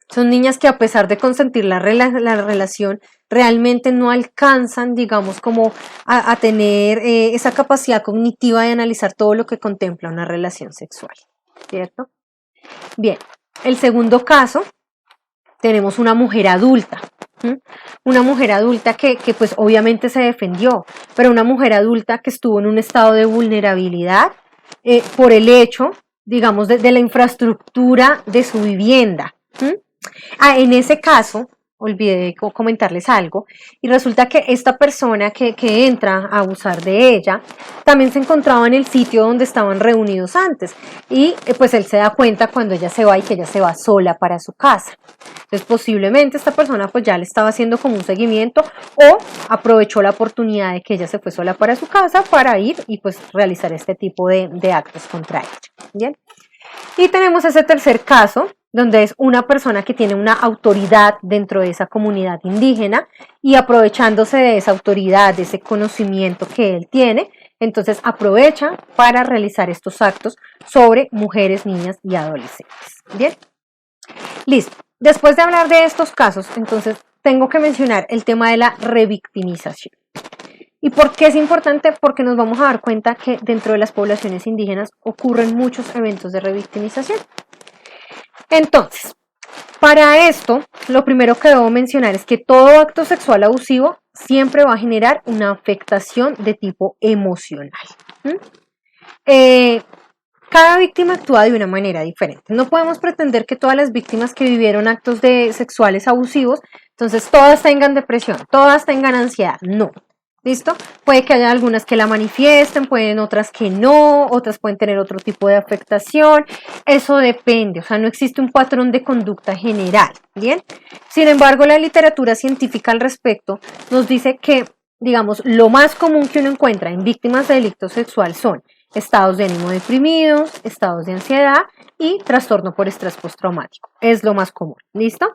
son niñas que a pesar de consentir la relación, realmente no alcanzan, digamos, como a tener esa capacidad cognitiva de analizar todo lo que contempla una relación sexual, ¿cierto? Bien, el segundo caso, tenemos una mujer adulta, ¿sí? Una mujer adulta que pues obviamente se defendió, pero una mujer adulta que estuvo en un estado de vulnerabilidad por el hecho, digamos, de la infraestructura de su vivienda. En ese caso, olvidé comentarles algo, y resulta que esta persona que entra a abusar de ella, también se encontraba en el sitio donde estaban reunidos antes, y pues él se da cuenta cuando ella se va y que ella se va sola para su casa. Entonces posiblemente esta persona pues ya le estaba haciendo como un seguimiento o aprovechó la oportunidad de que ella se fue sola para su casa para ir y pues realizar este tipo de actos contra ella. Bien. Y tenemos ese tercer caso, donde es una persona que tiene una autoridad dentro de esa comunidad indígena y aprovechándose de esa autoridad, de ese conocimiento que él tiene, entonces aprovecha para realizar estos actos sobre mujeres, niñas y adolescentes. Bien, listo. Después de hablar de estos casos, entonces tengo que mencionar el tema de la revictimización. ¿Y por qué es importante? Porque nos vamos a dar cuenta que dentro de las poblaciones indígenas ocurren muchos eventos de revictimización. Entonces, para esto, lo primero que debo mencionar es que todo acto sexual abusivo siempre va a generar una afectación de tipo emocional. Cada víctima actúa de una manera diferente. No podemos pretender que todas las víctimas que vivieron actos sexuales abusivos, entonces todas tengan depresión, todas tengan ansiedad. No. ¿Listo? Puede que haya algunas que la manifiesten, pueden otras que no, otras pueden tener otro tipo de afectación. Eso depende, o sea, no existe un patrón de conducta general, ¿bien? Sin embargo, la literatura científica al respecto nos dice que, digamos, lo más común que uno encuentra en víctimas de delito sexual son estados de ánimo deprimidos, estados de ansiedad y trastorno por estrés postraumático. Es lo más común, ¿listo?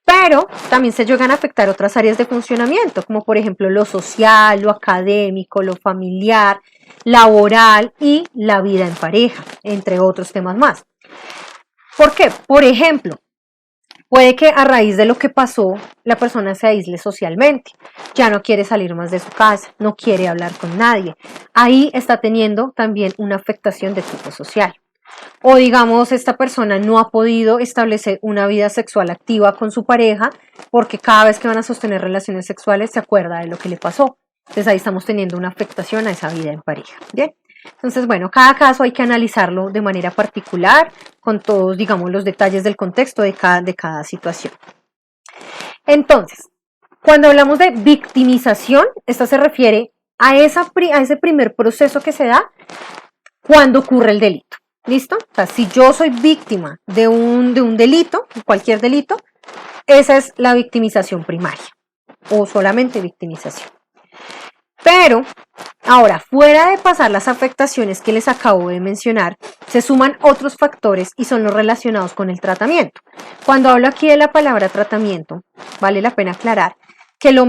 Pero también se llegan a afectar otras áreas de funcionamiento, como por ejemplo lo social, lo académico, lo familiar, laboral y la vida en pareja, entre otros temas más. ¿Por qué? Por ejemplo, puede que a raíz de lo que pasó, la persona se aísle socialmente, ya no quiere salir más de su casa, no quiere hablar con nadie. Ahí está teniendo también una afectación de tipo social. O digamos, esta persona no ha podido establecer una vida sexual activa con su pareja porque cada vez que van a sostener relaciones sexuales se acuerda de lo que le pasó. Entonces ahí estamos teniendo una afectación a esa vida en pareja. Bien. Entonces, bueno, cada caso hay que analizarlo de manera particular, con todos, digamos, los detalles del contexto de cada situación. Entonces, cuando hablamos de victimización, esta se refiere a ese primer proceso que se da cuando ocurre el delito. ¿Listo? O sea, si yo soy víctima de un delito, cualquier delito, esa es la victimización primaria o solamente victimización. Pero, ahora, fuera de pasar las afectaciones que les acabo de mencionar, se suman otros factores y son los relacionados con el tratamiento. Cuando hablo aquí de la palabra tratamiento, vale la pena aclarar que yo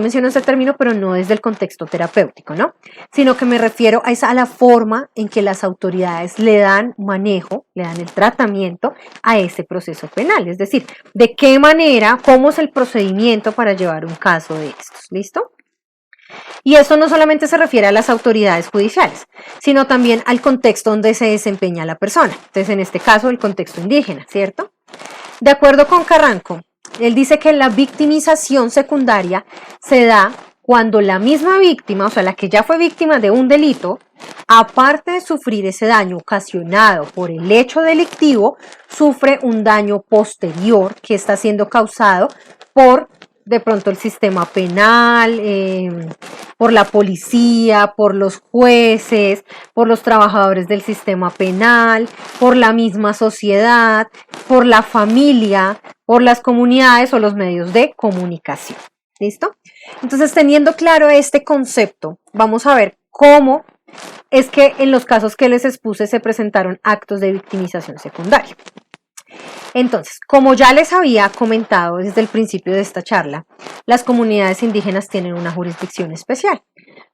menciono ese término, pero no desde el contexto terapéutico, ¿no? Sino que me refiero a la forma en que las autoridades le dan manejo, le dan el tratamiento a ese proceso penal. Es decir, de qué manera, cómo es el procedimiento para llevar un caso de estos, ¿listo? Y eso no solamente se refiere a las autoridades judiciales, sino también al contexto donde se desempeña la persona. Entonces, en este caso, el contexto indígena, ¿cierto? De acuerdo con Carranco, él dice que la victimización secundaria se da cuando la misma víctima, o sea, la que ya fue víctima de un delito, aparte de sufrir ese daño ocasionado por el hecho delictivo, sufre un daño posterior que está siendo causado por de pronto el sistema penal, por la policía, por los jueces, por los trabajadores del sistema penal, por la misma sociedad, por la familia, por las comunidades o los medios de comunicación. ¿Listo? Entonces, teniendo claro este concepto, vamos a ver cómo es que en los casos que les expuse se presentaron actos de victimización secundaria. Entonces, como ya les había comentado desde el principio de esta charla, las comunidades indígenas tienen una jurisdicción especial,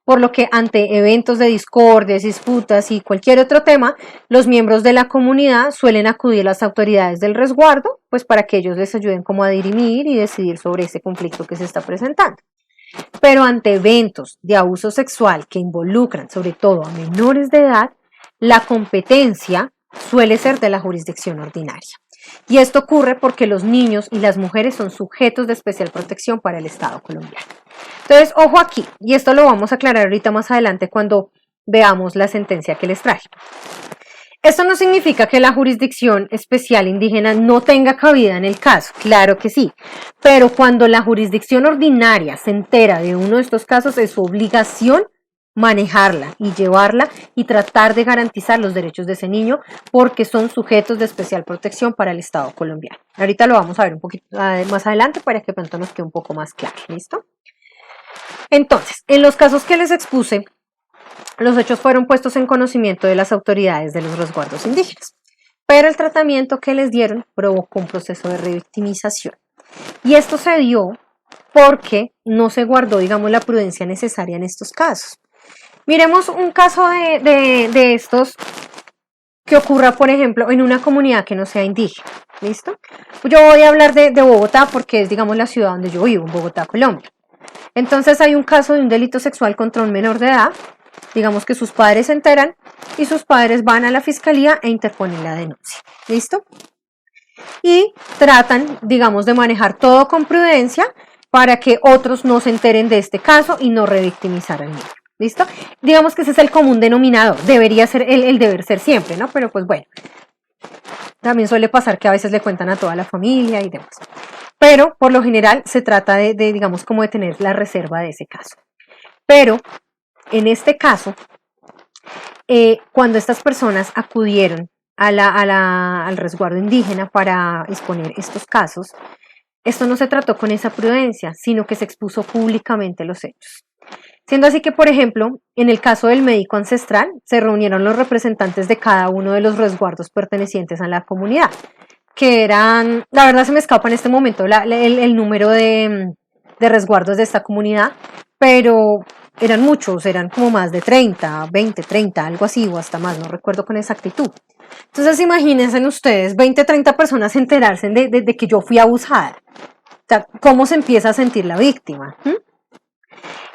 por lo que ante eventos de discordias, disputas y cualquier otro tema, los miembros de la comunidad suelen acudir a las autoridades del resguardo, pues para que ellos les ayuden como a dirimir y decidir sobre ese conflicto que se está presentando. Pero ante eventos de abuso sexual que involucran sobre todo a menores de edad, la competencia suele ser de la jurisdicción ordinaria. Y esto ocurre porque los niños y las mujeres son sujetos de especial protección para el Estado colombiano. Entonces, ojo aquí, y esto lo vamos a aclarar ahorita más adelante cuando veamos la sentencia que les traje. Esto no significa que la jurisdicción especial indígena no tenga cabida en el caso, claro que sí, pero cuando la jurisdicción ordinaria se entera de uno de estos casos es su obligación manejarla y llevarla y tratar de garantizar los derechos de ese niño porque son sujetos de especial protección para el Estado colombiano. Ahorita lo vamos a ver un poquito más adelante para que pronto nos quede un poco más claro, ¿listo? Entonces, en los casos que les expuse, los hechos fueron puestos en conocimiento de las autoridades de los resguardos indígenas, pero el tratamiento que les dieron provocó un proceso de revictimización. Y esto se dio porque no se guardó, digamos, la prudencia necesaria en estos casos. Miremos un caso de estos que ocurra, por ejemplo, en una comunidad que no sea indígena, ¿listo? Yo voy a hablar de Bogotá porque es, digamos, la ciudad donde yo vivo, en Bogotá, Colombia. Entonces hay un caso de un delito sexual contra un menor de edad, digamos que sus padres se enteran y sus padres van a la fiscalía e interponen la denuncia, ¿listo? Y tratan, digamos, de manejar todo con prudencia para que otros no se enteren de este caso y no revictimizar al niño, ¿listo? Digamos que ese es el común denominador, debería ser el deber ser siempre, ¿no? Pero pues bueno, también suele pasar que a veces le cuentan a toda la familia y demás. Pero por lo general se trata de digamos, como de tener la reserva de ese caso. Pero en este caso, cuando estas personas acudieron al resguardo indígena para exponer estos casos, esto no se trató con esa prudencia, sino que se expuso públicamente los hechos. Siendo así que, por ejemplo, en el caso del médico ancestral, se reunieron los representantes de cada uno de los resguardos pertenecientes a la comunidad, que eran, la verdad se me escapa en este momento el número de resguardos de esta comunidad, pero eran muchos, eran como más de 30, 20, 30, algo así, o hasta más, no recuerdo con exactitud. Entonces imagínense ustedes, 20, 30 personas enterarse de que yo fui abusada. O sea, ¿cómo se empieza a sentir la víctima?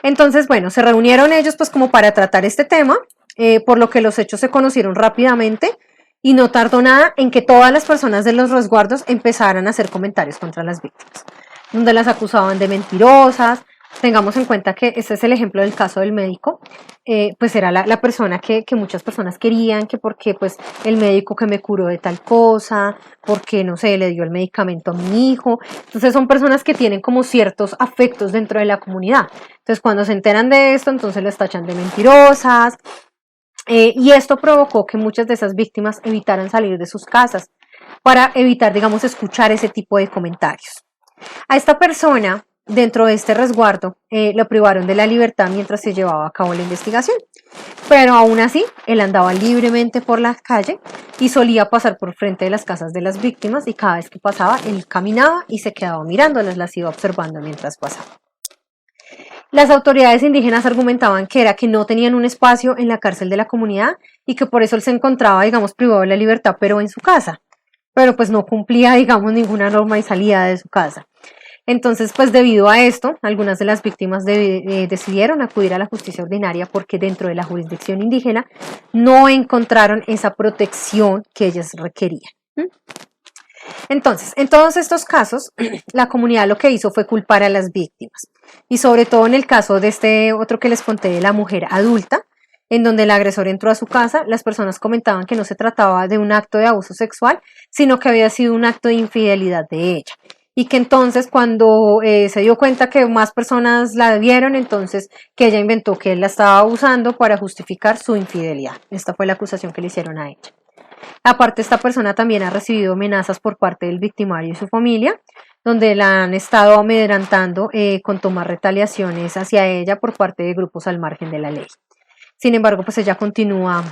Entonces, bueno, se reunieron ellos pues como para tratar este tema, por lo que los hechos se conocieron rápidamente y no tardó nada en que todas las personas de los resguardos empezaran a hacer comentarios contra las víctimas, donde las acusaban de mentirosas. Tengamos en cuenta que ese es el ejemplo del caso del médico, pues era la persona que muchas personas querían, que porque pues el médico que me curó de tal cosa, porque no sé, le dio el medicamento a mi hijo. Entonces son personas que tienen como ciertos afectos dentro de la comunidad. Entonces cuando se enteran de esto, entonces les tachan de mentirosas, y esto provocó que muchas de esas víctimas evitaran salir de sus casas para evitar, digamos, escuchar ese tipo de comentarios. A esta persona, dentro de este resguardo, lo privaron de la libertad mientras se llevaba a cabo la investigación. Pero aún así, él andaba libremente por la calle y solía pasar por frente de las casas de las víctimas y cada vez que pasaba, él caminaba y se quedaba mirándolas, las iba observando mientras pasaba. Las autoridades indígenas argumentaban que era que no tenían un espacio en la cárcel de la comunidad y que por eso él se encontraba, digamos, privado de la libertad, pero en su casa. Pero pues no cumplía, digamos, ninguna norma y salía de su casa. Entonces, pues debido a esto, algunas de las víctimas decidieron acudir a la justicia ordinaria porque dentro de la jurisdicción indígena no encontraron esa protección que ellas requerían. Entonces, en todos estos casos, la comunidad lo que hizo fue culpar a las víctimas. Y sobre todo en el caso de este otro que les conté de la mujer adulta, en donde el agresor entró a su casa, las personas comentaban que no se trataba de un acto de abuso sexual, sino que había sido un acto de infidelidad de ella. Y que entonces cuando se dio cuenta que más personas la vieron, entonces que ella inventó que él la estaba abusando para justificar su infidelidad. Esta fue la acusación que le hicieron a ella. Aparte, esta persona también ha recibido amenazas por parte del victimario y su familia, donde la han estado amedrentando con tomar retaliaciones hacia ella por parte de grupos al margen de la ley. Sin embargo, pues ella continúa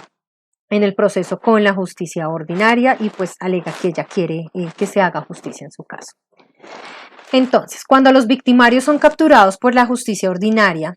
en el proceso con la justicia ordinaria y pues alega que ella quiere que se haga justicia en su caso. Entonces, cuando los victimarios son capturados por la justicia ordinaria,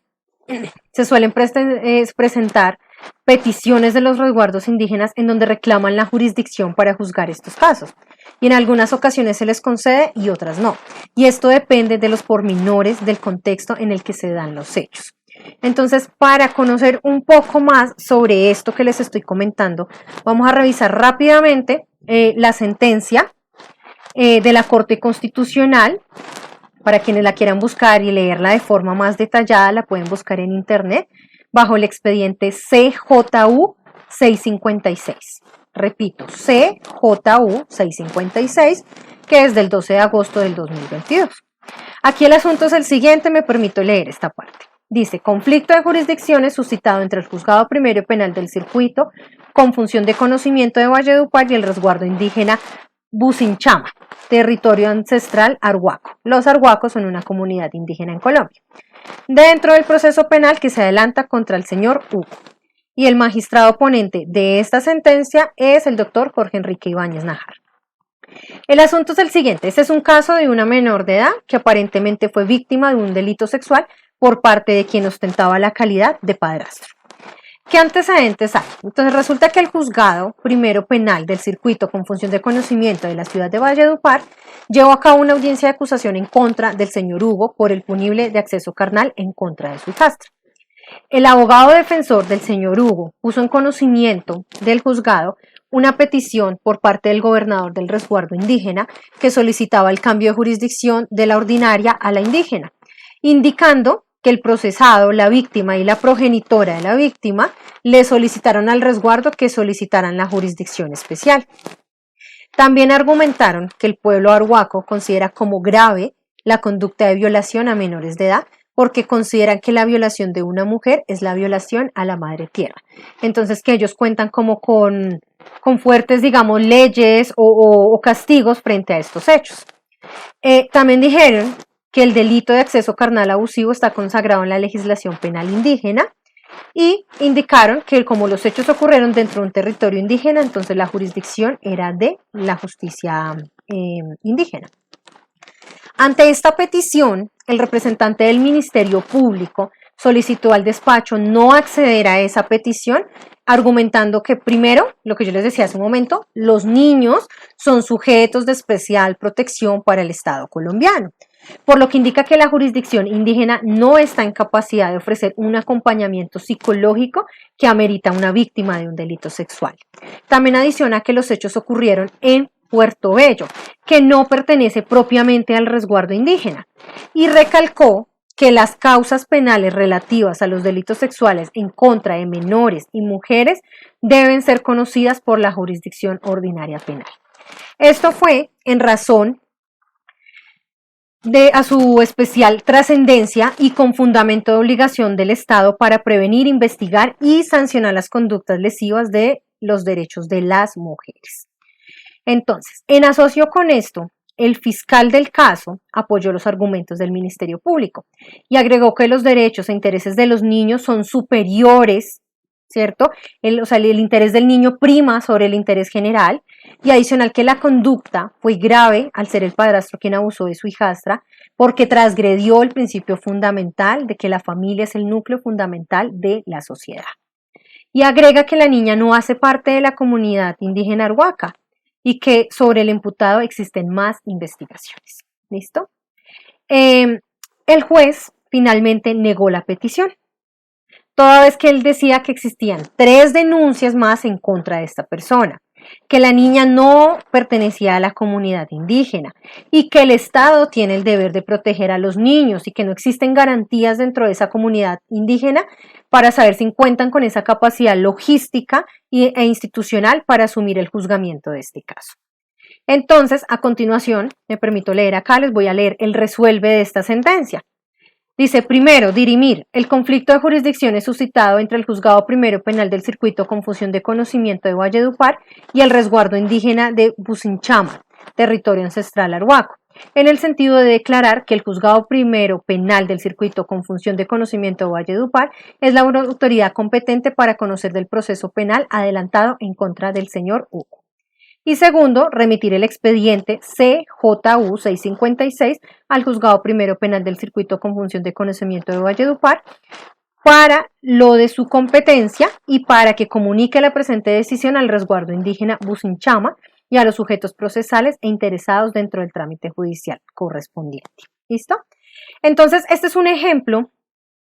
se suelen presentar peticiones de los resguardos indígenas en donde reclaman la jurisdicción para juzgar estos casos. Y en algunas ocasiones se les concede y otras no. Y esto depende de los pormenores del contexto en el que se dan los hechos. Entonces, para conocer un poco más sobre esto que les estoy comentando, vamos a revisar rápidamente la sentencia de la Corte Constitucional. Para quienes la quieran buscar y leerla de forma más detallada, la pueden buscar en internet. bajo el expediente CJU 656. Repito, CJU 656, que es del 12 de agosto del 2022. Aquí el asunto es el siguiente, me permito leer esta parte. Dice, conflicto de jurisdicciones suscitado entre el Juzgado Primero Penal del Circuito con función de conocimiento de Valledupar y el resguardo indígena Bucinchama, territorio ancestral arhuaco. Los arhuacos son una comunidad indígena en Colombia. Dentro del proceso penal que se adelanta contra el señor Hugo. Y el magistrado ponente de esta sentencia es el doctor Jorge Enrique Ibáñez Najar. El asunto es el siguiente, este es un caso de una menor de edad que aparentemente fue víctima de un delito sexual por parte de quien ostentaba la calidad de padrastro. ¿Qué antecedentes hay? Entonces resulta que el Juzgado Primero Penal del Circuito con función de conocimiento de la ciudad de Valledupar llevó a cabo una audiencia de acusación en contra del señor Hugo por el punible de acceso carnal en contra de su hijastra. El abogado defensor del señor Hugo puso en conocimiento del juzgado una petición por parte del gobernador del resguardo indígena que solicitaba el cambio de jurisdicción de la ordinaria a la indígena, indicando que el procesado, la víctima y la progenitora de la víctima le solicitaron al resguardo que solicitaran la jurisdicción especial. También argumentaron que el pueblo arhuaco considera como grave la conducta de violación a menores de edad porque consideran que la violación de una mujer es la violación a la madre tierra. Entonces que ellos cuentan como con fuertes, digamos, leyes o castigos frente a estos hechos. También dijeron que el delito de acceso carnal abusivo está consagrado en la legislación penal indígena y indicaron que como los hechos ocurrieron dentro de un territorio indígena, entonces la jurisdicción era de la justicia indígena. Ante esta petición, el representante del Ministerio Público solicitó al despacho no acceder a esa petición, argumentando que primero, lo que yo les decía hace un momento, los niños son sujetos de especial protección para el Estado colombiano, por lo que indica que la jurisdicción indígena no está en capacidad de ofrecer un acompañamiento psicológico que amerita una víctima de un delito sexual. También adiciona que los hechos ocurrieron en Puerto Bello, que no pertenece propiamente al resguardo indígena, y recalcó que las causas penales relativas a los delitos sexuales en contra de menores y mujeres deben ser conocidas por la jurisdicción ordinaria penal. Esto fue en razón a su especial trascendencia y con fundamento de obligación del Estado para prevenir, investigar y sancionar las conductas lesivas de los derechos de las mujeres. Entonces, en asocio con esto, el fiscal del caso apoyó los argumentos del Ministerio Público y agregó que los derechos e intereses de los niños son superiores, ¿cierto? El interés del niño prima sobre el interés general y adicional que la conducta fue grave al ser el padrastro quien abusó de su hijastra porque transgredió el principio fundamental de que la familia es el núcleo fundamental de la sociedad. Y agrega que la niña no hace parte de la comunidad indígena arhuaca y que sobre el imputado existen más investigaciones. ¿Listo? El juez finalmente negó la petición, toda vez que él decía que existían 3 denuncias más en contra de esta persona, que la niña no pertenecía a la comunidad indígena y que el Estado tiene el deber de proteger a los niños y que no existen garantías dentro de esa comunidad indígena para saber si cuentan con esa capacidad logística e institucional para asumir el juzgamiento de este caso. Entonces, a continuación, me permito leer acá, les voy a leer el resuelve de esta sentencia. Dice, primero, dirimir el conflicto de jurisdicciones suscitado entre el Juzgado Primero Penal del Circuito con función de conocimiento de Valledupar y el resguardo indígena de Bucinchama, territorio ancestral arhuaco, en el sentido de declarar que el Juzgado Primero Penal del Circuito con función de conocimiento de Valledupar es la autoridad competente para conocer del proceso penal adelantado en contra del señor Hugo. Y segundo, remitir el expediente CJU 656 al Juzgado Primero Penal del Circuito con función de conocimiento de Valledupar para lo de su competencia y para que comunique la presente decisión al resguardo indígena Bucinchama y a los sujetos procesales e interesados dentro del trámite judicial correspondiente. ¿Listo? Entonces, este es un ejemplo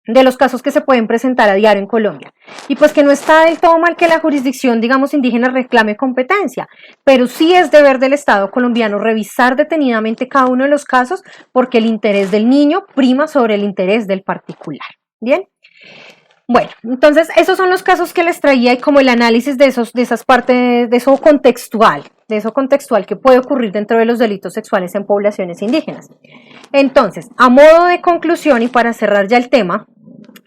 de los casos que se pueden presentar a diario en Colombia. Y pues que no está del todo mal que la jurisdicción, digamos, indígena reclame competencia, pero sí es deber del Estado colombiano revisar detenidamente cada uno de los casos porque el interés del niño prima sobre el interés del particular. Bien. Bueno, entonces esos son los casos que les traía y como el análisis de esas partes, de eso contextual que puede ocurrir dentro de los delitos sexuales en poblaciones indígenas. Entonces, a modo de conclusión y para cerrar ya el tema,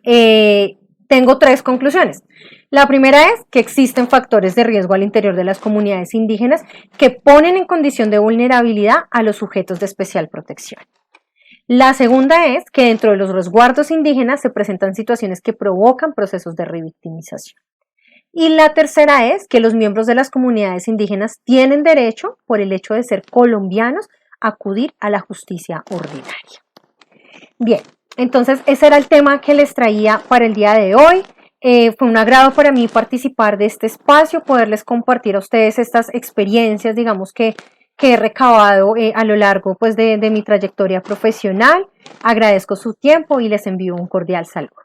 tengo 3 conclusiones. La primera es que existen factores de riesgo al interior de las comunidades indígenas que ponen en condición de vulnerabilidad a los sujetos de especial protección. La segunda es que dentro de los resguardos indígenas se presentan situaciones que provocan procesos de revictimización. Y la tercera es que los miembros de las comunidades indígenas tienen derecho, por el hecho de ser colombianos, a acudir a la justicia ordinaria. Bien, entonces ese era el tema que les traía para el día de hoy. Fue un agrado para mí participar de este espacio, poderles compartir a ustedes estas experiencias, digamos que he recabado a lo largo pues, de mi trayectoria profesional. Agradezco su tiempo y les envío un cordial saludo.